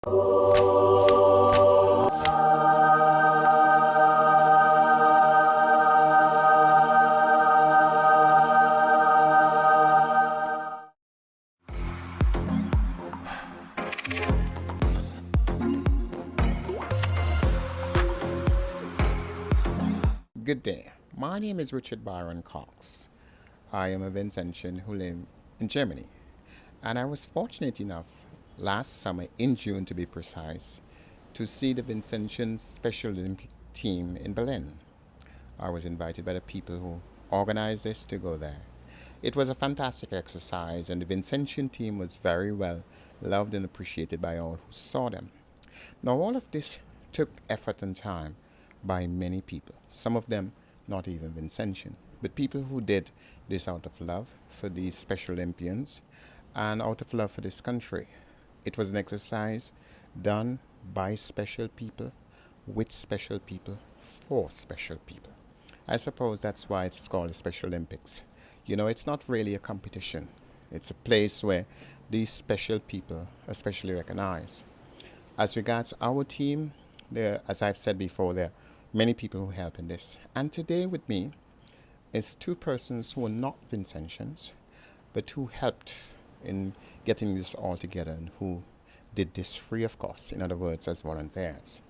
Good day. My name is Richard Byron Cox. I am a Vincentian who live in Germany. And I was fortunate enough last summer, in June to be precise, to see the Vincentian Special Olympic team in Berlin. I was invited by the people who organized this to go there. It was a fantastic exercise, and the Vincentian team was very well loved and appreciated by all who saw them. Now, all of this took effort and time by many people, some of them not even Vincentian, but people who did this out of love for these Special Olympians and out of love for this country. It was an exercise done by special people, with special people, for special people. I suppose that's why it's called the Special Olympics. You know, it's not really a competition. It's a place where these special people are especially recognized. As regards our team, as I've said before, there are many people who help in this. And today with me is two persons who are not Vincentians, but who helped in getting this all together and who did this free of cost, in other words, as volunteers.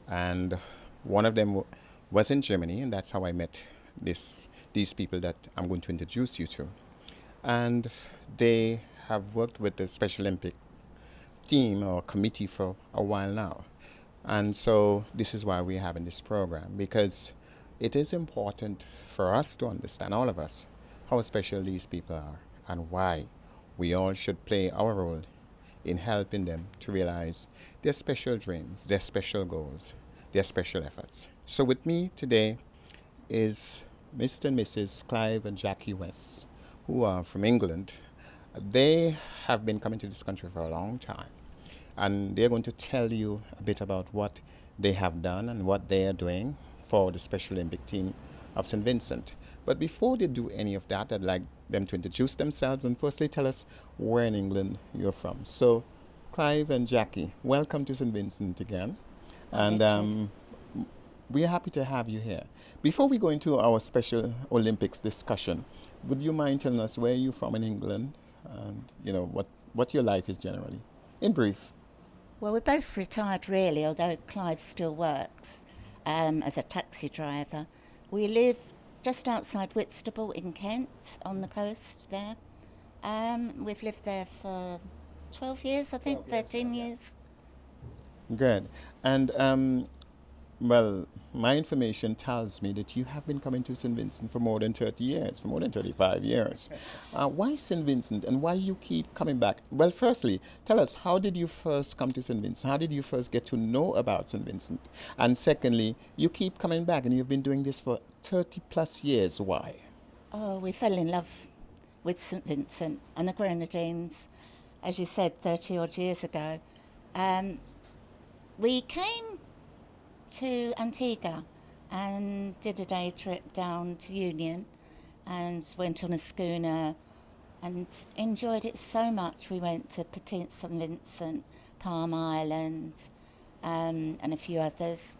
And one of them was in Germany, and that's how I met these people that I'm going to introduce you to. And they have worked with the Special Olympic team or committee for a while now. And so this is why we're having this program, because it is important for us to understand, all of us, how special these people are and why we all should play our role in helping them to realize their special dreams, their special goals, their special efforts. So with me today is Mr. and Mrs. Clive and Jackie West, who are from England. They have been coming to this country for a long time, and they're going to tell you a bit about what they have done and what they are doing for the Special Olympic team of St. Vincent. But before they do any of that, I'd like them to introduce themselves and firstly tell us where in England you're from. So, Clive and Jackie, welcome to St. Vincent again. And we're happy to have you here. Before we go into our Special Olympics discussion, would you mind telling us where you're from in England and, you know, what your life is generally, in brief? Well, we're both retired really, although Clive still works as a taxi driver. We live just outside Whitstable in Kent, on the coast there. We've lived there for 12 years, I think, 13 years. Good. And, well, my information tells me that you have been coming to St. Vincent for more than 30 years, for more than 35 years. Why St. Vincent and why you keep coming back? Well, firstly, tell us, how did you first come to St. Vincent? How did you first get to know about St. Vincent? And secondly, you keep coming back and you've been doing this for 30 plus years. Why? Oh, we fell in love with St. Vincent and the Grenadines, as you said, 30 odd years ago. We came to Antigua and did a day trip down to Union and went on a schooner and enjoyed it so much. We went to Petit St. Vincent, Palm Island, and a few others,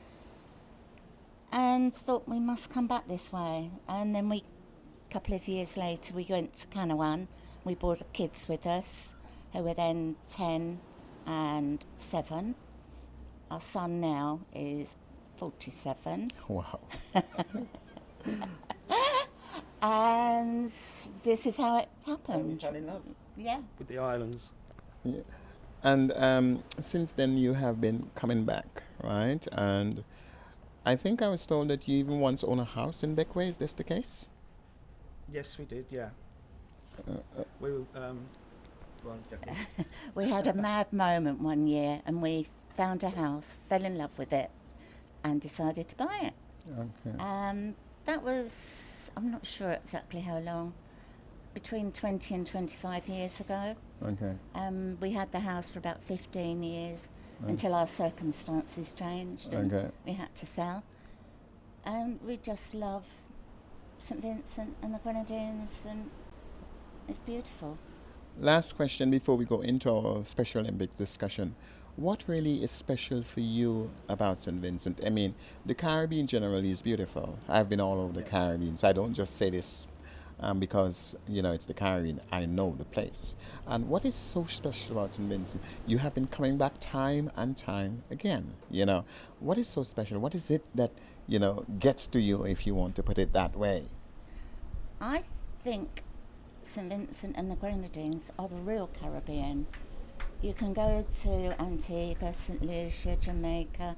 and thought we must come back this way. And then a couple of years later, we went to Canouan. We brought the kids with us, who were then 10 and 7. Our son now is 47. Wow. And this is how it happened. We fell in love Yeah. with the islands. Yeah. And since then you have been coming back, right? And I think I was told that you even once owned a house in Beckway. Is this the case? Yes, we did, yeah. We were, go on, Jackie. We had a mad moment one year and we found a house, fell in love with it, and decided to buy it. Okay. That was, I'm not sure exactly how long, between 20 and 25 years ago. Okay. We had the house for about 15 years until our circumstances changed and we had to sell. And we just love St. Vincent and the Grenadines, and it's beautiful. Last question before we go into our Special Olympics discussion. What really is special for you about St. Vincent? I mean, the Caribbean generally is beautiful. I've been all over the Yeah. Caribbean, so I don't just say this because, it's the Caribbean. I know the place. And what is so special about St. Vincent? You have been coming back time and time again. What is so special? What is it that, gets to you, if you want to put it that way? I think St Vincent and the Grenadines are the real Caribbean. You can go to Antigua, St Lucia, Jamaica,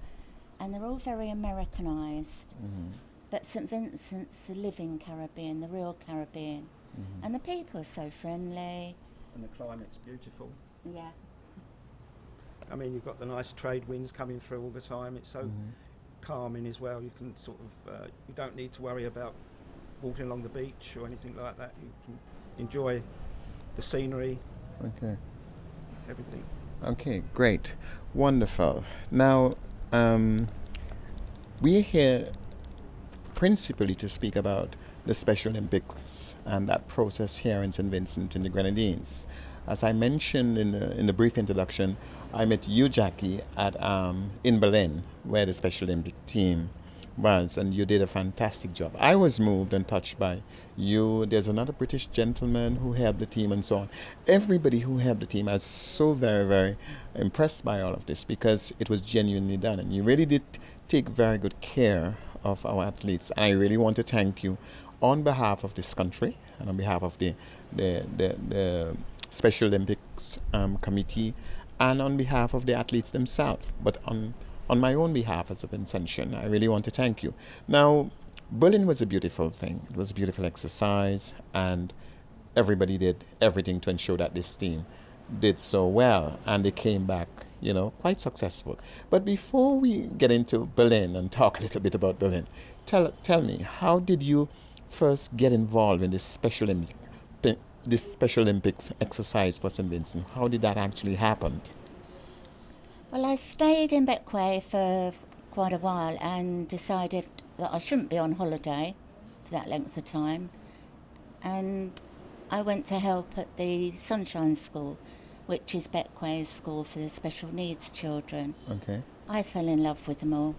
and they're all very Americanized. Hmm. But St Vincent's the living Caribbean, the real Caribbean. Hmm. And the people are so friendly. And the climate's beautiful. Yeah. I mean, you've got the nice trade winds coming through all the time. It's so Hmm. calming as well. You can sort of, you don't need to worry about walking along the beach or anything like that. You can enjoy the scenery, Okay. everything. Okay, great. Wonderful. Now, we're here principally to speak about the Special Olympics and that process here in St. Vincent in the Grenadines. As I mentioned in the brief introduction, I met you, Jackie, at in Berlin, where the Special Olympic team was, and you did a fantastic job. I was moved and touched by you. There's another British gentleman who helped the team, and so on. Everybody who helped the team, I was so very, very impressed by all of this because it was genuinely done, and you really did take very good care of our athletes. And I really want to thank you on behalf of this country and on behalf of the Special Olympics Committee and on behalf of the athletes themselves. But on my own behalf as a Vincentian, I really want to thank you. Now, Berlin was a beautiful thing. It was a beautiful exercise, and everybody did everything to ensure that this team did so well, and they came back, quite successful. But before we get into Berlin and talk a little bit about Berlin, tell me, how did you first get involved in this Special Olympics exercise for St. Vincent? How did that actually happen? Well, I stayed in Bequia for quite a while and decided that I shouldn't be on holiday for that length of time. And I went to help at the Sunshine School, which is Bequia's school for the special needs children. Okay. I fell in love with them all.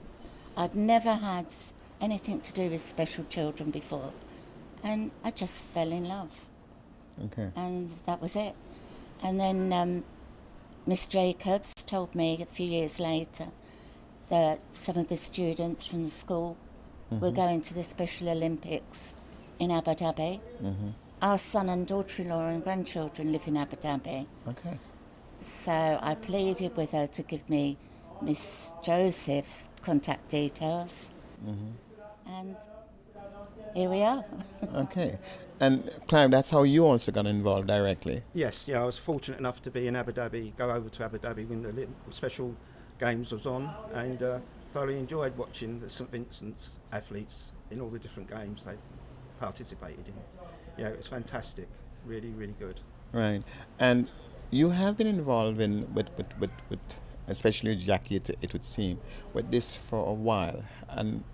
I'd never had anything to do with special children before, and I just fell in love, Okay. and that was it. And then Miss Jacobs told me a few years later that some of the students from the school were going to the Special Olympics in Abu Dhabi. Mm-hmm. Our son and daughter-in-law and grandchildren live in Abu Dhabi. Okay. So I pleaded with her to give me Miss Joseph's contact details. And here we are. Okay. And Clive, that's how you also got involved directly. Yes, yeah, I was fortunate enough to be in Abu Dhabi, go over to Abu Dhabi when the special games was on, and thoroughly enjoyed watching the St Vincent's athletes in all the different games they participated in. Yeah, it was fantastic, really, really good. Right. And you have been involved with especially with Jackie, it would seem, with this for a while. And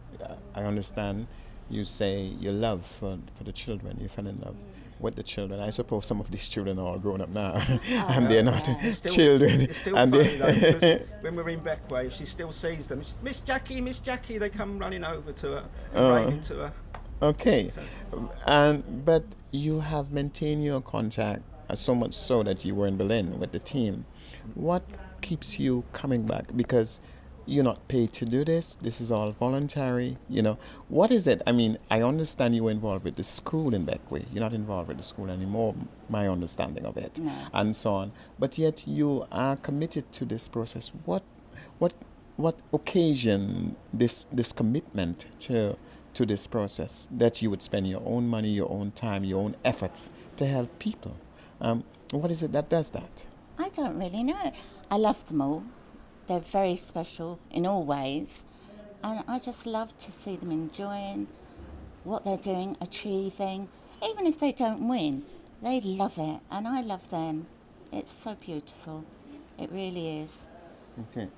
I understand you say your love for the children, you fell in love with the children. I suppose some of these children are all grown up now, and they're not children. It's still And funny though, because when we're in Bequia, she still sees them. Miss Jackie, they come running over to her, and raving to her. Okay, but you have maintained your contact so much so that you were in Berlin with the team. What keeps you coming back? Because you're not paid to do this. This is all voluntary. What is it? I mean, I understand you were involved with the school in Beckway. You're not involved with the school anymore, my understanding of it, No. and so on. But yet you are committed to this process. What occasion this commitment to this process, that you would spend your own money, your own time, your own efforts to help people? What is it that does that? I don't really know. I love them all. They're very special in all ways. And I just love to see them enjoying what they're doing, achieving. Even if they don't win, they love it. And I love them. It's so beautiful. It really is. Okay.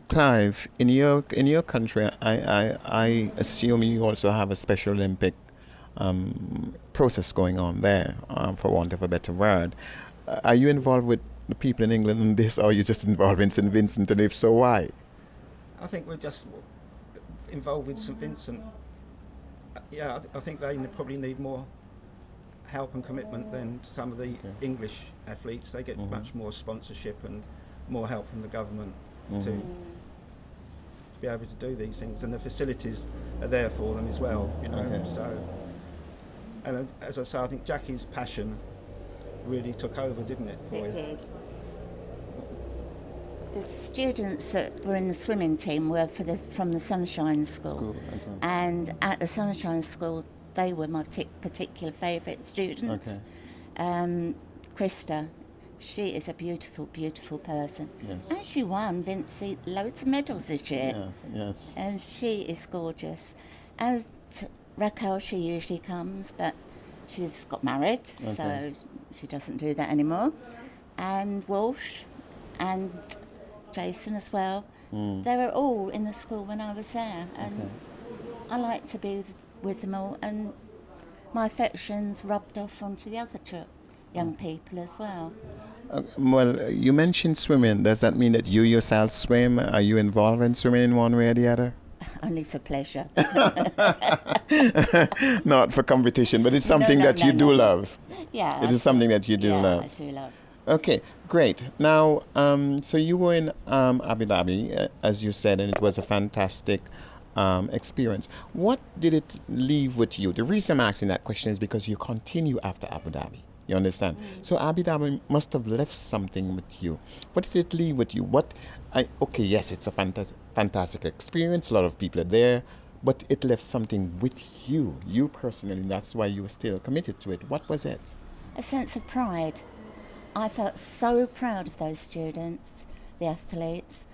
Clive, in your country, I assume you also have a Special Olympic process going on there, for want of a better word. Are you involved with the people in England in this, or are you just involved in St. Vincent, and if so, why? I think we're just involved with St Vincent. Yeah, I think they probably need more help and commitment than some of the English athletes. They get much more sponsorship and more help from the government to be able to do these things, and the facilities are there for them as well, you know. So, and as I say, I think Jackie's passion really took over, didn't it, for you? It did. The students that were in the swimming team were from the Sunshine School. And at the Sunshine School, they were my particular favourite students. Krista, she is a beautiful, beautiful person. Yes. And she won Vinci loads of medals this year. Yeah, yes. And she is gorgeous. And Raquel, she usually comes, but she's got married, so she doesn't do that anymore. And Walsh and Jason as well. They were all in the school when I was there, and I like to be with them all, and my affections rubbed off onto the other young people as well. Well, you mentioned swimming. Does that mean that you yourself swim? Are you involved in swimming in one way or the other? Only for pleasure. Not for competition, but it's something that you do love. Yeah. It is something that you do love. I do love. Okay, great. Now, so you were in Abu Dhabi, as you said, and it was a fantastic experience. What did it leave with you? The reason I'm asking that question is because you continue after Abu Dhabi. You understand? So Abu Dhabi must have left something with you. What did it leave with you? Okay, yes, it's a fantastic experience. A lot of people are there, but it left something with you personally. That's why you were still committed to it. What was it? A sense of pride. I felt so proud of those students, the athletes,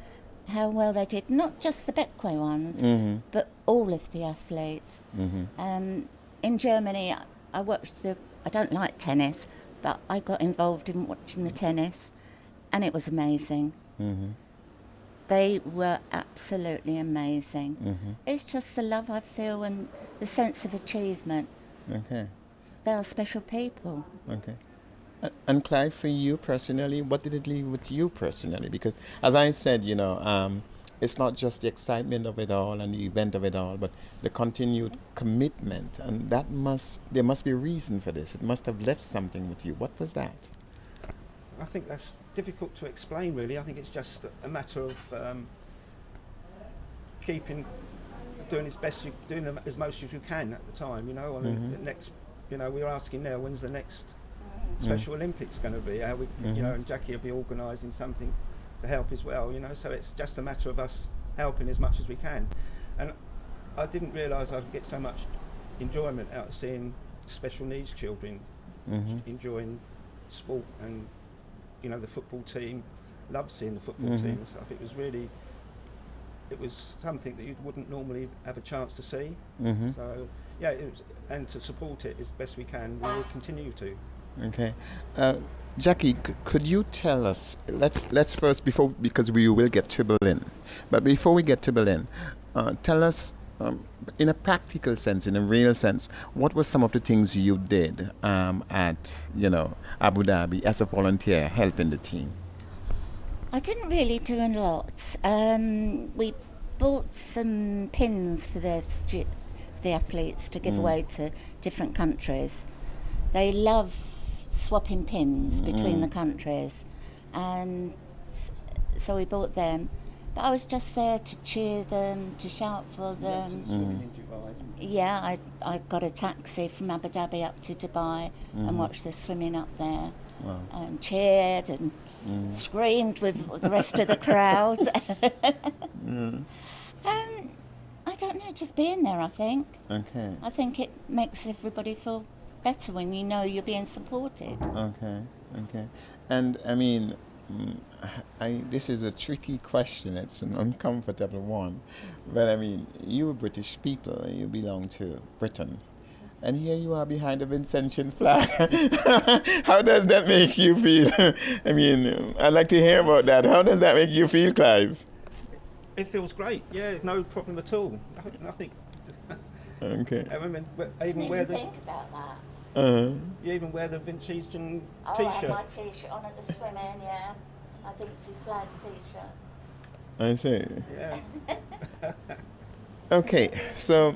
how well they did. Not just the Beckway ones, but all of the athletes. In Germany, I watched I don't like tennis, but I got involved in watching the tennis, and it was amazing. They were absolutely amazing. It's just the love I feel and the sense of achievement. Okay. They are special people. Okay. And Clive, for you personally, what did it leave with you personally? Because, as I said, it's not just the excitement of it all and the event of it all, but the continued commitment. And there must be a reason for this. It must have left something with you. What was that? I think that's difficult to explain, really. I think it's just a matter of doing as much as you can at the time. The next, we're asking now, when's the next Special Olympics going to be? How we, and Jackie will be organising something to help as well. So it's just a matter of us helping as much as we can. And I didn't realise I'd get so much enjoyment out of seeing special needs children enjoying sport, and the football team. Loved seeing the football team and stuff. It was something that you wouldn't normally have a chance to see. So yeah, and to support it as best we can, we will continue to. Okay, Jackie, could you tell us? Let's first, because we will get to Berlin, but before we get to Berlin, tell us, in a practical sense, in a real sense, what were some of the things you did at Abu Dhabi as a volunteer, helping the team? I didn't really do a lot. We bought some pins for the athletes to give away to different countries. They love swapping pins between the countries, and so we bought them. But I was just there to cheer them, to shout for them. Yeah, I got a taxi from Abu Dhabi up to Dubai and watched the swimming up there. Wow. And cheered and screamed with the rest of the crowd. I don't know, just being there, I think. Okay. I think it makes everybody feel better when you know you're being supported. Okay. And I mean, this is a tricky question. It's an uncomfortable one. But I mean, you are British people. You belong to Britain. And here you are behind the Vincentian flag. How does that make you feel? I mean, I'd like to hear about that. How does that make you feel, Clive? It feels great. Yeah, no problem at all. I think Okay. I remember I even didn't wear even the think about that. you even wear the Vinci Oh, I had T-shirt. my T-shirt on at the swimming, yeah. My Vinci flag T-shirt. I see. Yeah. Okay, so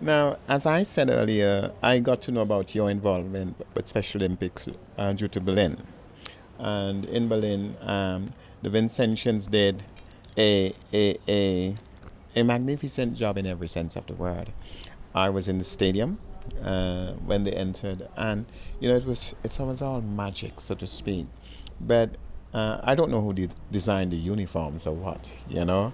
now, as I said earlier, I got to know about your involvement with Special Olympics due to Berlin. And in Berlin, the Vincentians did a, a, a, a magnificent job in every sense of the word. I was in the stadium when they entered, and it was all magic, so to speak. But I don't know who designed the uniforms or what, Beautiful,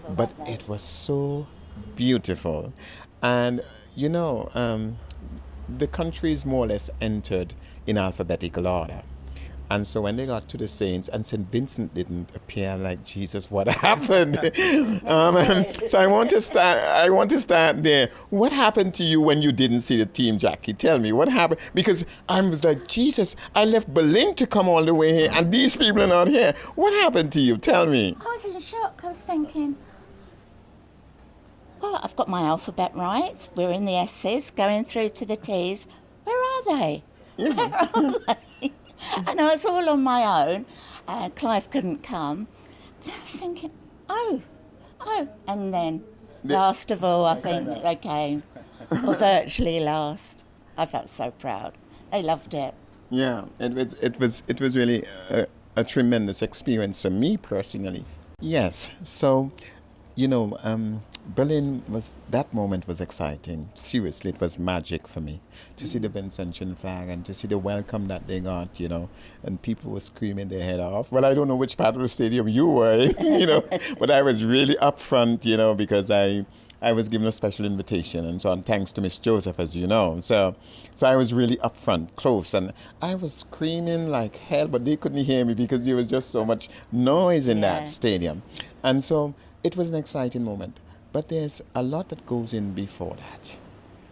but weren't they? it was so beautiful, and the countries more or less entered in alphabetical order. And so when they got to the saints, and Saint Vincent didn't appear, like, Jesus, what happened? So I want to start. I want to start there. What happened to you when you didn't see the team, Jackie? Tell me what happened, because I was like, Jesus, I left Berlin to come all the way here, and these people are not here. What happened to you? Tell me. I was in shock. I was thinking, well, I've got my alphabet right. We're in the S's, going through to the T's. Where are they? Yeah. Where are they? And I was all on my own. Clive couldn't come. And I was thinking, oh. And then, last of all, I think they came. Or virtually last. I felt so proud. They loved it. Yeah, it was really a tremendous experience for me personally. Yes, so Berlin that moment was exciting. Seriously, it was magic for me to see the Vincentian flag and to see the welcome that they got, and people were screaming their head off. Well, I don't know which part of the stadium you were in, but I was really up front, because I was given a special invitation and so on, thanks to Miss Joseph, as you know. So I was really up front, close, and I was screaming like hell, but they couldn't hear me because there was just so much noise in that stadium. And so it was an exciting moment. But there's a lot that goes in before that.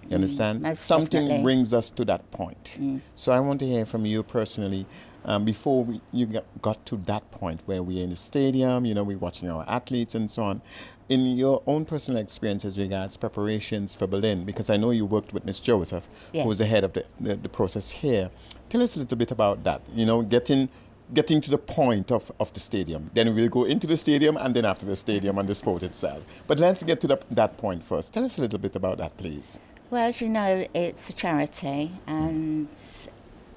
You understand? Most Something definitely. brings us to that point. So I want to hear from you personally, before you got to that point where we're in the stadium, we're watching our athletes and so on. In your own personal experience as regards preparations for Berlin, because I know you worked with Miss Joseph, who was the head of the process here. Tell us a little bit about that, getting to the point of the stadium. Then we'll go into the stadium, and then after the stadium and the sport itself. But let's get to that point first. Tell us a little bit about that, please. Well, as you know, it's a charity and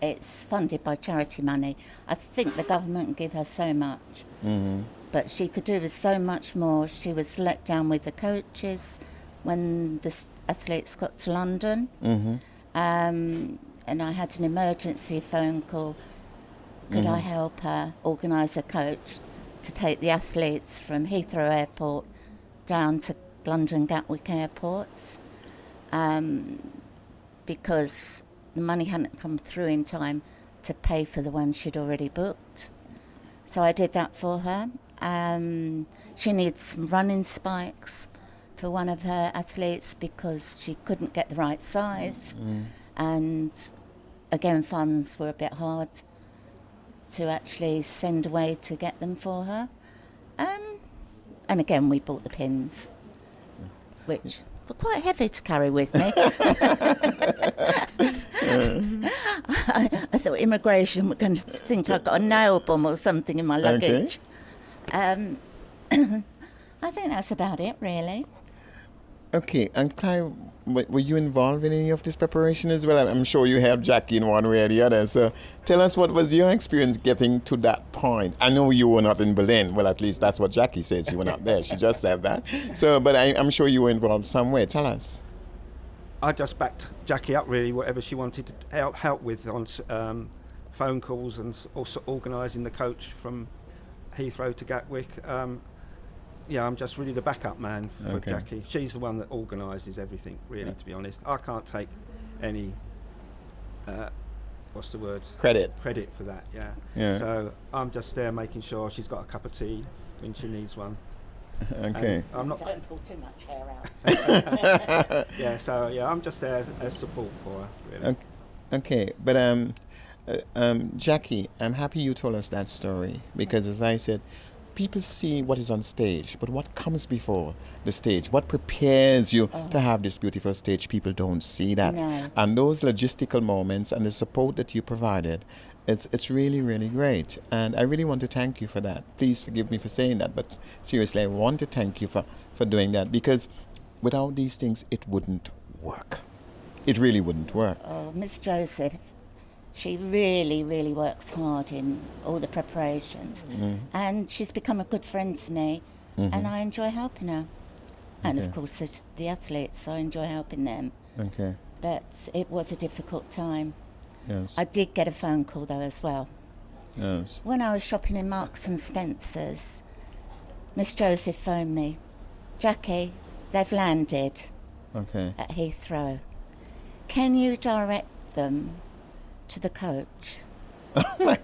it's funded by charity money. I think the government give her so much, but she could do with so much more. She was let down with the coaches when the athletes got to London, and I had an emergency phone call. Could I help her organise a coach to take the athletes from Heathrow Airport down to London Gatwick airports, because the money hadn't come through in time to pay for the ones she'd already booked. So I did that for her. She needs some running spikes for one of her athletes because she couldn't get the right size. And again, funds were a bit hard to actually send away to get them for her. And again, we bought the pins, which were quite heavy to carry with me. I thought immigration were going to think I got a nail bomb or something in my luggage. I think that's about it, really. Okay, and Clive, were you involved in any of this preparation as well? I'm sure you helped Jackie in one way or the other. So tell us, what was your experience getting to that point? I know you were not in Berlin. Well, at least that's what Jackie says. You were not there. She just said that. So, but I'm sure you were involved somewhere. Tell us. I just backed Jackie up, really, whatever she wanted to help with on phone calls and also organising the coach from Heathrow to Gatwick. I'm just really the backup man for Jackie. She's the one that organises everything, really, to be honest. I can't take any, what's the word? Credit for that, yeah. So I'm just there making sure she's got a cup of tea when she needs one. Okay. I'm not. Don't pull too much hair out. I'm just there as support for her, really. Okay, but Jackie, I'm happy you told us that story because, as I said, people see what is on stage, but what comes before the stage, what prepares you to have this beautiful stage, people don't see that. No. And those logistical moments and the support that you provided, it's really, really great. And I really want to thank you for that. Please forgive me for saying that, but seriously, I want to thank you for doing that, because without these things, it wouldn't work. It really wouldn't work. Oh, Miss Joseph, she really, really works hard in all the preparations. And she's become a good friend to me, and I enjoy helping her. And Okay. of course, there's the athletes, I enjoy helping them. Okay. But it was a difficult time. Yes. I did get a phone call though as well. Yes. When I was shopping in Marks and Spencer's, Miss Joseph phoned me. Jackie, they've landed Okay. at Heathrow. Can you direct them to the coach? I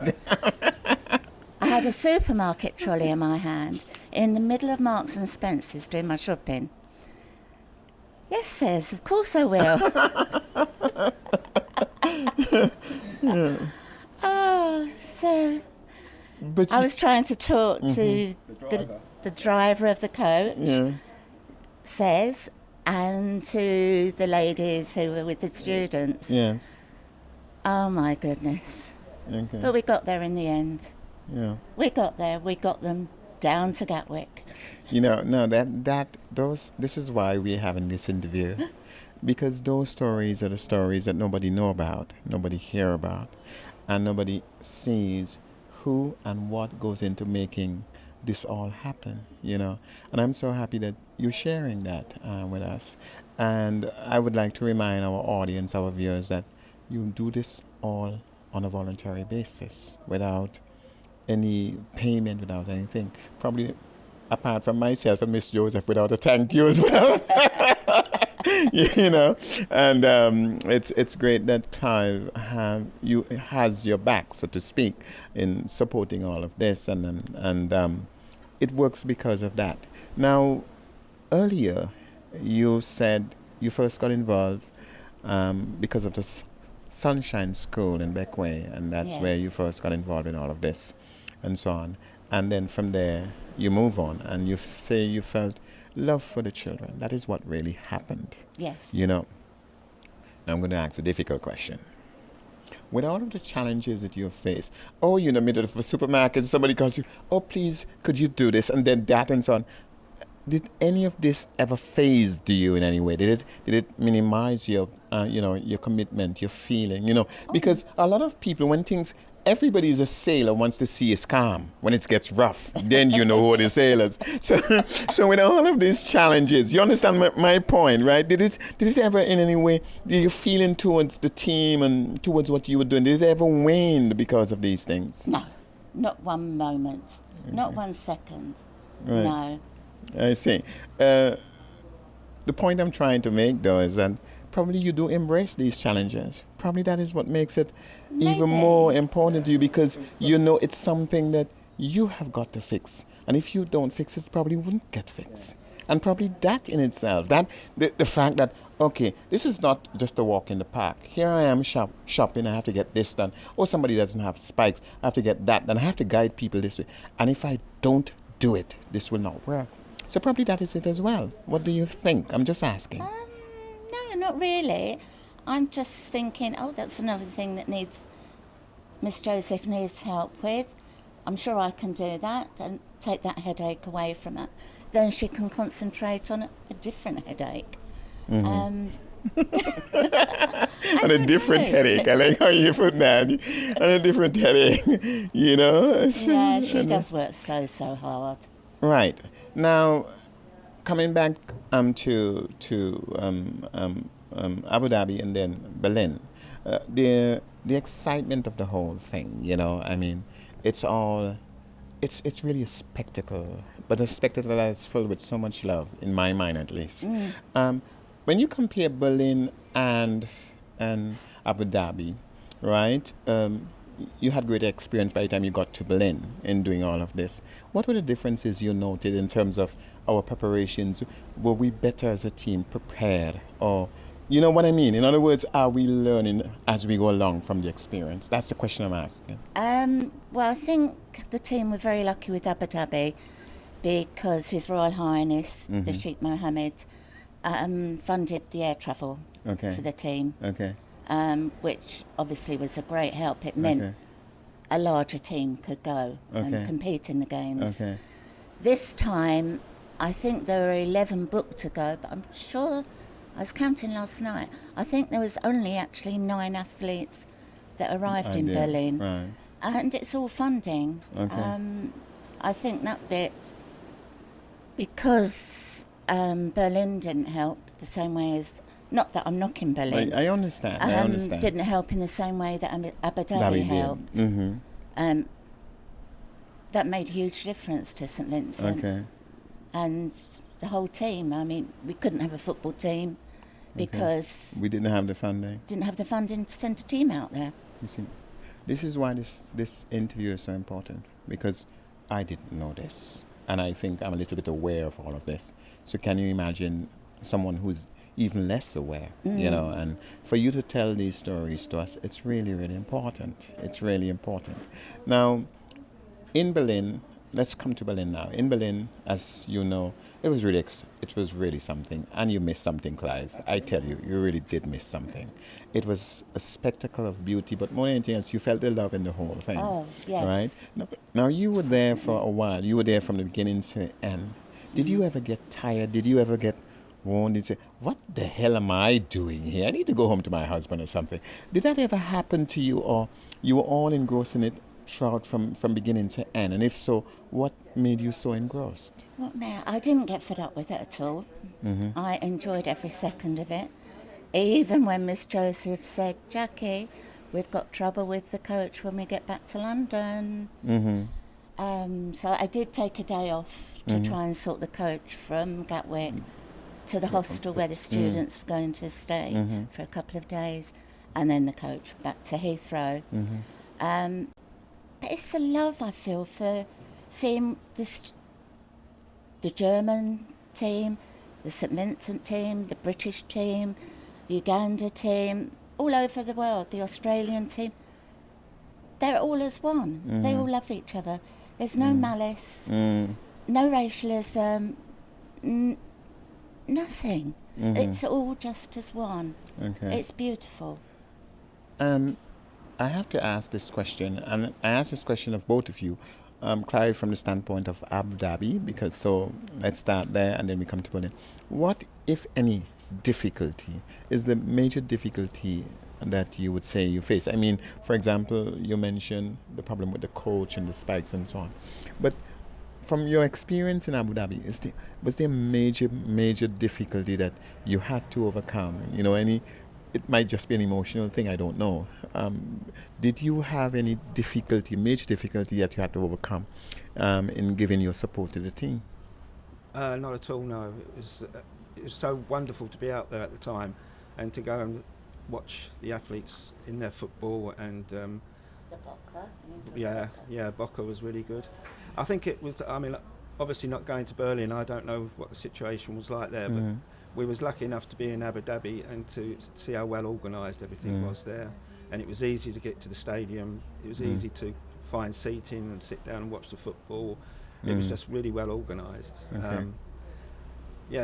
had a supermarket trolley in my hand in the middle of Marks and Spencer's doing my shopping. Yes, says, of course I will. Oh, so But I you- was trying to talk to the driver of the coach, yeah. says, and to the ladies who were with the students. Yes. Oh my goodness. Okay. But we got there in the end. Yeah. We got there. We got them down to Gatwick. You know, no, this is why we're having this interview, because those stories are the stories that nobody know about, nobody hear about, and nobody sees who and what goes into making this all happen, you know. And I'm so happy that you're sharing that with us. And I would like to remind our audience, our viewers, that you do this all on a voluntary basis, without any payment, without anything. Probably apart from myself and Miss Joseph, without a thank you as well. You know, and it's great that Clive has your back, so to speak, in supporting all of this, and it works because of that. Now, earlier you said you first got involved because of the Sunshine School in Beckway, and that's where you Yes. first got involved in all of this, and so on. And then from there you move on, and you say you felt love for the children. That is what really happened. Yes. You know, I'm going to ask a difficult question. With all of the challenges that you face, you're in the middle of a supermarket, somebody calls you, oh, please, could you do this? And then that and so on. Did any of this ever phase you in any way? Did it minimize your, your commitment, your feeling, Because a lot of people, when everybody is a sailor wants to see us calm. When it gets rough, then you know who are the sailors. So with all of these challenges, you understand my point, right? Did it ever in any way, did your feeling towards the team and towards what you were doing, did it ever wane because of these things? No, not one moment, not 1 second. Right. No. I see. The point I'm trying to make, though, is that probably you do embrace these challenges. Probably that is what makes it even Maybe. more important to you, because you know it's something that you have got to fix. And if you don't fix it, probably wouldn't get fixed. And probably that in itself, that the fact that, okay, this is not just a walk in the park. Here I am shopping, I have to get this done. Or somebody doesn't have spikes, I have to get that done. I have to guide people this way. And if I don't do it, this will not work. So probably that is it as well. What do you think? I'm just asking. No, not really. I'm just thinking, that's another thing that Miss Joseph needs help with. I'm sure I can do that and take that headache away from her. Then she can concentrate on a different headache. And a different headache. I like how you put that. And a different headache, Yeah, she does work so hard. Right. Now, coming back to Abu Dhabi and then Berlin, the excitement of the whole thing, I mean, it's really a spectacle, but a spectacle that's filled with so much love, in my mind at least. When you compare Berlin and Abu Dhabi, right? You had great experience by the time you got to Berlin in doing all of this. What were the differences you noted in terms of our preparations? Were we better as a team prepared, or You know what I mean? In other words, are we learning as we go along from the experience? That's the question I'm asking. Well, I think the team were very lucky with Abu Dhabi because His Royal Highness, the Sheikh Mohammed, funded the air travel Okay. for the team, Okay. which obviously was a great help. It meant Okay. a larger team could go Okay. and compete in the games. Okay. This time, I think there were 11 booked to go, but I'm sure, I was counting last night, I think there was only actually 9 athletes that arrived in Idea. Berlin. Right. And it's all funding. Okay. I think that bit, because Berlin didn't help the same way as, not that I'm knocking Berlin, I understand. I understand. didn't help in the same way that Abu Dhabi Dhabi did. helped. Mm-hmm. That made a huge difference to St Vincent. Okay. And the whole team. I mean, we couldn't have a football team because We didn't have the funding. didn't have the funding to send a team out there. You see, this is why this interview is so important, because I didn't know this, and I think I'm a little bit aware of all of this. So can you imagine someone who's even less aware, you know? And for you to tell these stories to us, it's really, really important. It's really important. Now, in Berlin, let's come to Berlin now. In Berlin, as you know, it was really something, and you missed something, Clive. I tell you, you really did miss something. It was a spectacle of beauty, but more than anything else, you felt the love in the whole thing. Oh, yes. Right? Now you were there for a while. You were there from the beginning to the end. Did you ever get tired? Did you ever get worn? Did you say, "What the hell am I doing here? I need to go home to my husband or something"? Did that ever happen to you, or you were all engrossed in it throughout from beginning to end? And if so, what made you so engrossed? What now? I didn't get fed up with it at all. I enjoyed every second of it. Even when Miss Joseph said, "Jackie, we've got trouble with the coach when we get back to London." So I did take a day off to try and sort the coach from Gatwick to the hostel where the students were going to stay for a couple of days, and then the coach back to Heathrow. But it's the love I feel for seeing the German team, the St Vincent team, the British team, the Uganda team, all over the world, the Australian team. They're all as one. They all love each other. There's no malice, no racialism, nothing. It's all just as one. Okay. It's beautiful. I have to ask this question, and I ask this question of both of you, Clive, from the standpoint of Abu Dhabi, because so let's start there and then we come to Berlin. What, if any, difficulty is the major difficulty that you would say you face? I mean, for example, you mentioned the problem with the coach and the spikes and so on. But from your experience in Abu Dhabi, was there major difficulty that you had to overcome? You know, it might just be an emotional thing, I don't know. Did you have any major difficulty that you had to overcome in giving your support to the team? Not at all, no. It was so wonderful to be out there at the time and to go and watch the athletes in their football, and The Boca. Boca was really good. I think it was, I mean, obviously not going to Berlin, I don't know what the situation was like there, but we was lucky enough to be in Abu Dhabi and to see how well organised everything was there. And it was easy to get to the stadium, it was easy to find seating and sit down and watch the football. It was just really well organised. Okay.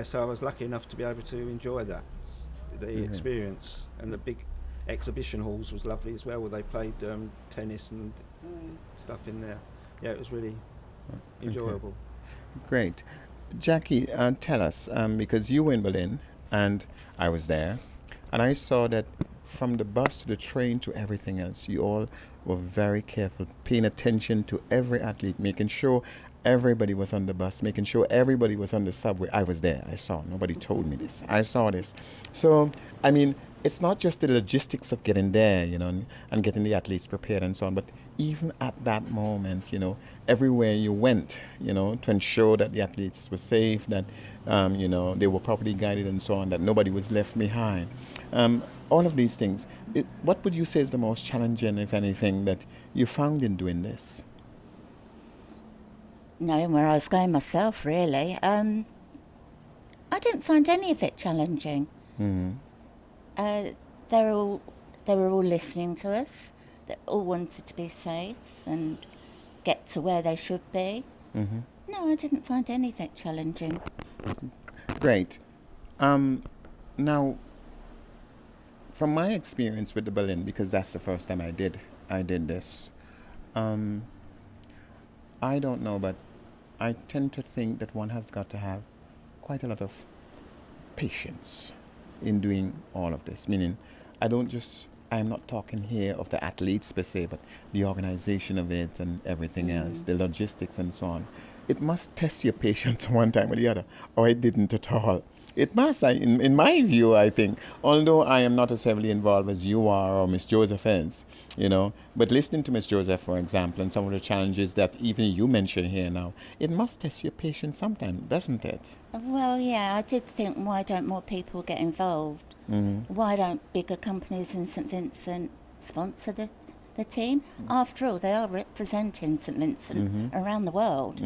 So I was lucky enough to be able to enjoy that, the experience. And the big exhibition halls was lovely as well, where they played tennis and stuff in there. Yeah, it was really enjoyable. Great. Jackie, tell us, because you were in Berlin and I was there, and I saw that from the bus to the train to everything else, you all were very careful, paying attention to every athlete, making sure everybody was on the bus, making sure everybody was on the subway. I was there. I saw. Nobody told me this. I saw this. So, I mean, it's not just the logistics of getting there, you know, and getting the athletes prepared and so on, but even at that moment, you know, everywhere you went, you know, to ensure that the athletes were safe, that, you know, they were properly guided and so on, that nobody was left behind. All of these things. What would you say is the most challenging, if anything, that you found in doing this? Knowing where I was going myself, really. I didn't find any of it challenging. Uh, they're all they were all listening to us. They all wanted to be safe and get to where they should be. Hmm. No, I didn't find anything challenging. Great. Now, from my experience with the balloon, because that's the first time I did this. Um, I don't know, but I tend to think that one has got to have quite a lot of patience in doing all of this. Meaning, I'm not talking here of the athletes per se, but the organization of it and everything else, the logistics and so on. It must test your patience one time or the other, or it didn't at all. It must, in my view, I think, although I am not as heavily involved as you are or Miss Joseph is, but listening to Miss Joseph, for example, and some of the challenges that even you mention here now, it must test your patience sometime, doesn't it? Well, yeah, I did think, why don't more people get involved? Why don't bigger companies in St Vincent sponsor the team? After all, they are representing St Vincent around the world.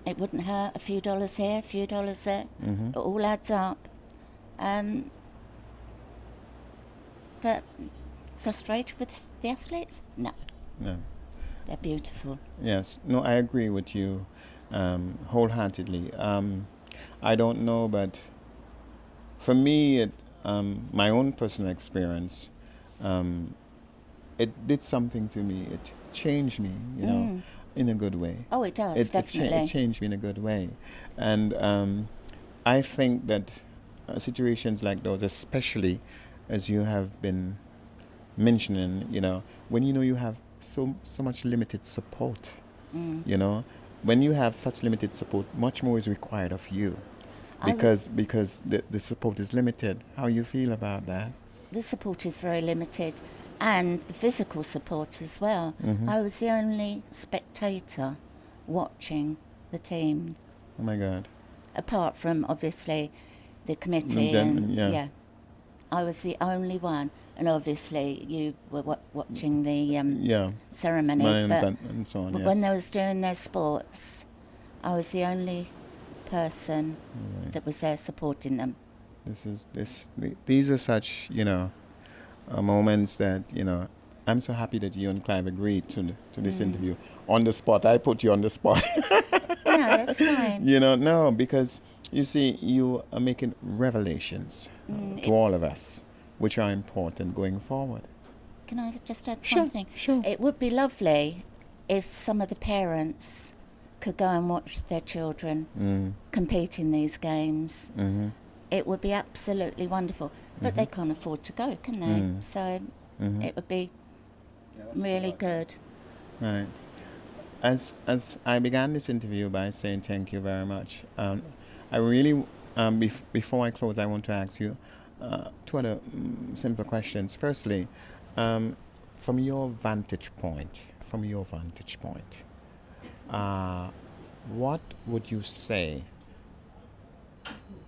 It wouldn't hurt a few dollars here, a few dollars there. It all adds up. But frustrated with the athletes? No, No. they're beautiful. Yes. No, I agree with you wholeheartedly. I don't know, but for me, my own personal experience, it did something to me. It changed me, in a good way. Oh, it does, It definitely. changed me in a good way. And I think that situations like those, especially as you have been mentioning, when you have so much limited support, when you have such limited support, much more is required of you I w- because the support is limited. How you feel about that? The support is very limited, and the physical support as well. I was the only spectator watching the team, Oh my God. apart from obviously the committee Yeah. I was the only one, and obviously you were watching the Yeah. ceremonies, Mines but and so on. Yes. when they was doing their sports, I was the only person Right. that was there supporting them. These are such moments that I'm so happy that you and Clive agreed to this interview on the spot. I put you on the spot. Yeah, that's fine. No, because you see, you are making revelations to all of us, which are important going forward. Can I just add Sure, one thing? sure. It would be lovely if some of the parents could go and watch their children compete in these games. Mm-hmm. It would be absolutely wonderful. But they can't afford to go, can they? So it would be really good. Right. As I began this interview by saying thank you very much, I really, before I close, I want to ask you two other simple questions. Firstly, from your vantage point, what would you say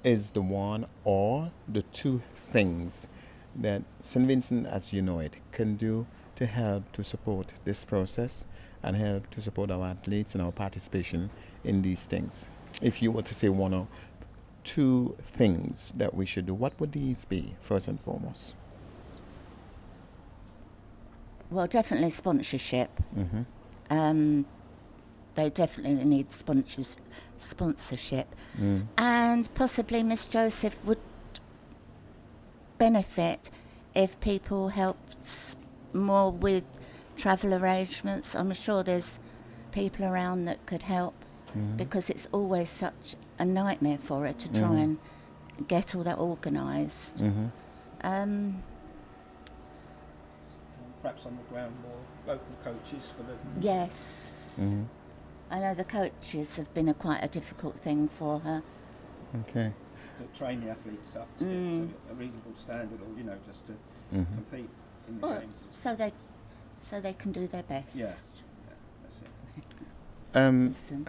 is the one or the two things that St. Vincent, as you know it, can do to help to support this process and help to support our athletes and our participation in these things? If you were to say one or two things that we should do, what would these be, first and foremost? Well, definitely sponsorship. Mm-hmm. They definitely need sponsorship. And possibly Miss Joseph would benefit if people helped more with travel arrangements. I'm sure there's people around that could help, because it's always such a nightmare for her to try and get all that organised. Perhaps on the ground more local coaches for the Yes. Mm-hmm. I know the coaches have been quite a difficult thing for her. Okay. to train the athletes up to a reasonable standard, or just to compete in the Well, games. so they can do their best. Yeah, that's it. Listen.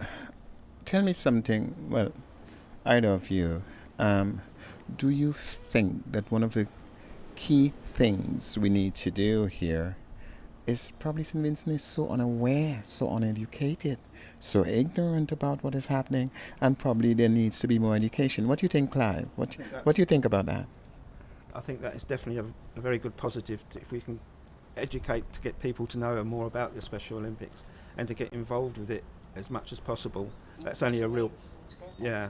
Tell me something, well, either of you, do you think that one of the key things we need to do here is probably St. Vincent is so unaware, so uneducated, so ignorant about what is happening, and probably there needs to be more education. What do you think, Clive? What do you think about that? I think that is definitely a very good positive if we can educate to get people to know more about the Special Olympics and to get involved with it as much as possible. That's only a real, yeah,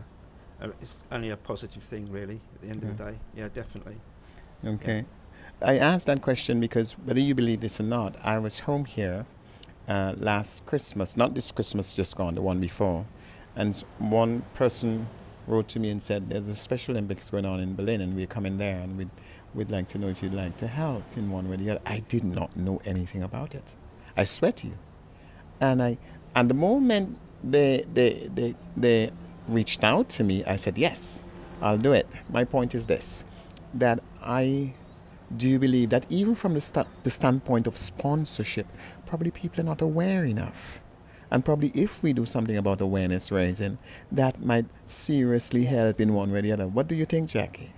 it's only a positive thing really at the end of the day. Yeah, definitely. Okay. I asked that question because whether you believe this or not, I was home here last Christmas, not this Christmas just gone, the one before, and one person wrote to me and said, there's a Special Olympics going on in Berlin and we're coming there and we'd like to know if you'd like to help in one way or the other. I did not know anything about it. I swear to you. And the moment they reached out to me, I said, yes, I'll do it. My point is this, that I do believe that even from the standpoint of sponsorship, probably people are not aware enough. And probably if we do something about awareness raising, that might seriously help in one way or the other. What do you think, Jackie?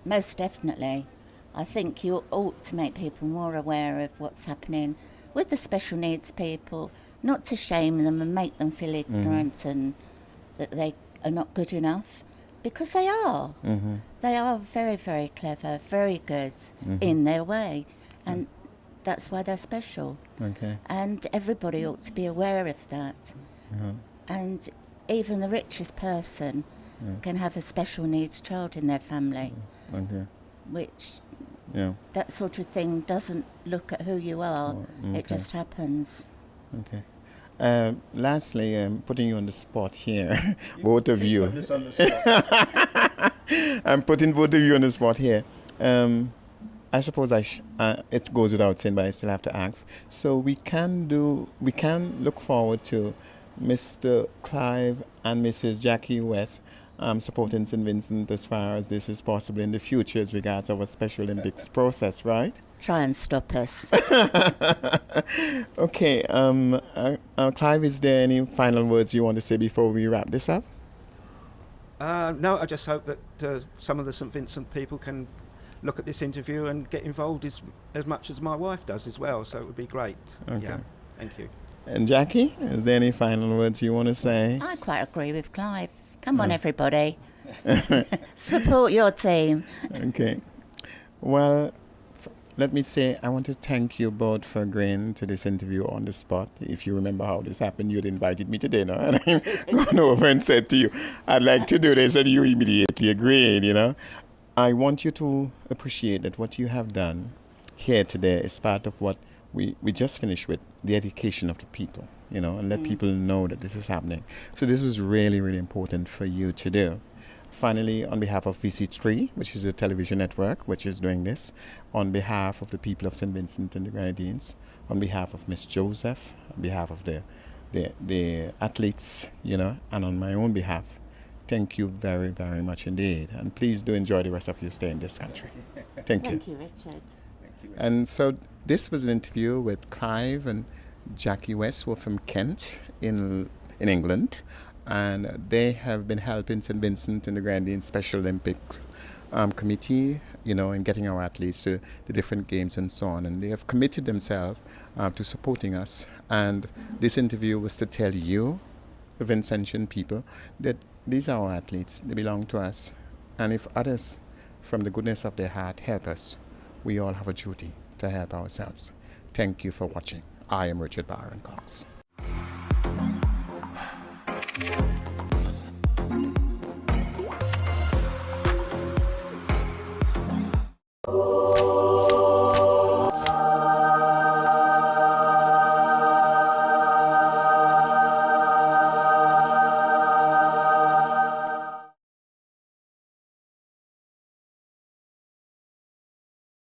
Most definitely. I think you ought to make people more aware of what's happening with the special needs people, not to shame them and make them feel ignorant and that they are not good enough, because they are. They are very, very clever, very good in their way, and that's why they're special. Okay. And everybody ought to be aware of that. And even the richest person can have a special needs child in their family, which that sort of thing doesn't look at who you are. It just happens. Okay. Lastly, putting you on the spot here, both of you. I'm putting both of you on the spot here. I suppose it goes without saying, but I still have to ask. So we can look forward to Mr. Clive and Mrs. Jackie West supporting St. Vincent as far as this is possible in the future as regards our Special Olympics process, right? Try and stop us. Okay. Clive, is there any final words you want to say before we wrap this up? No, I just hope that some of the St. Vincent people can look at this interview and get involved as much as my wife does as well, so it would be great. Okay. Yeah, thank you. And Jackie, is there any final words you want to say? I quite agree with Clive. Come on, everybody. Support your team. Okay. Well, let me say I want to thank you both for agreeing to this interview on the spot. If you remember how this happened, you'd invited me to dinner and I gone over and said to you, I'd like to do this, and you immediately agreed, I want you to appreciate that what you have done here today is part of what we just finished with, the education of the people, and let people know that this is happening. So this was really, really important for you to do. Finally, on behalf of VC3, which is a television network which is doing this, on behalf of the people of St. Vincent and the Grenadines, on behalf of Miss Joseph, on behalf of the athletes, and on my own behalf, thank you very, very much indeed. And please do enjoy the rest of your stay in this country. Thank you. Thank you, Richard. Thank you. And so this was an interview with Clive and Jackie West, who are from Kent in England. And they have been helping St. Vincent and the Grenadines Special Olympics Committee, in getting our athletes to the different games and so on. And they have committed themselves to supporting us. And this interview was to tell you, the Vincentian people, that these are our athletes. They belong to us. And if others, from the goodness of their heart, help us, we all have a duty to help ourselves. Thank you for watching. I am Richard Byron Cox.